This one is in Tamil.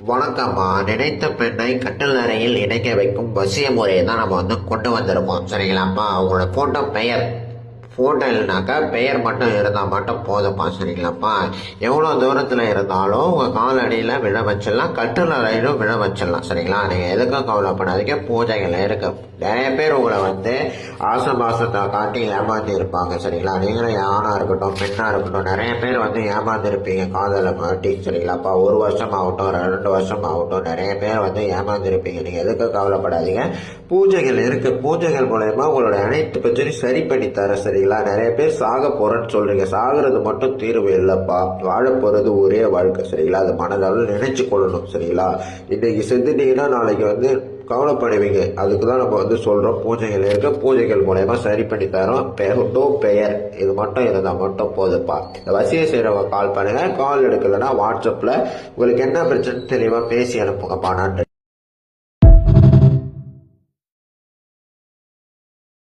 வணக்கம்மா. நினைத்த பெண்ணை கட்டில் அறையில் இணைக்க வைக்கும் வசிய முறையை தான் நம்ம கொண்டு வந்திருக்கோம். சரிங்களாப்பா? அவங்களோட போட்டோ பெயர் ஃபோட்டோ இல்லைனாக்கா பெயர் மட்டும் இருந்தால் மட்டும் போதும்ப்பா. சரிங்களாப்பா? எவ்வளோ தூரத்தில் இருந்தாலும் உங்கள் கால் அடியில் விழ வச்சிடலாம், கட்டில் அறையிலும் விழ வச்சிடலாம். சரிங்களா? நீங்கள் எதுக்கும் கவலைப்படாதீங்க. பூஜைகள் இருக்கு. நிறைய பேர் உங்களை ஆசபாசத்தை காட்டி ஏமாத்தி இருப்பாங்க. சரிங்களா? நீங்களும் ஆணாக இருக்கட்டும் பெண்ணாக இருக்கட்டும் நிறைய பேர் ஏமாந்து இருப்பீங்க காதலை மாட்டி. சரிங்களாப்பா? 1 வருஷம் ஆகட்டும் 2 வருஷம் ஆகட்டும் நிறைய பேர் ஏமாந்து இருப்பீங்க. நீங்கள் எதுக்கும் கவலைப்படாதீங்க. பூஜைகள் இருக்கு. பூஜைகள் மூலயமா உங்களோட அனைத்து பிரச்சனையும் சரி பண்ணி தர. சரிங்களா? நிறைய பேர் சாக போறேன்னு சொல்றீங்க. சாகிறது மட்டும் தீர்வு இல்லப்பா. வாழ போறது ஒரே வாழ்க்கை. சரிங்களா? அது மனதால் நினைச்சு கொள்ளணும். சரிங்களா? இன்னைக்கு செத்துட்டீங்கன்னா நாளைக்கு கவலைப்படுவீங்க. அதுக்கு தான் நம்ம சொல்றோம். பூஜைகள் இருக்கு. பூஜைகள் மூலயமா சரி பண்ணி தரோம். பெயர் இது மட்டும் இருந்தால் மட்டும் போதுப்பா. இந்த வசியம் செய்யறவங்க கால் பண்ணுங்க. கால் எடுக்கலன்னா வாட்ஸ்அப்ல உங்களுக்கு என்ன பிரச்சனை தெளிவா பேசி அனுப்புங்கப்பா. நன்றி.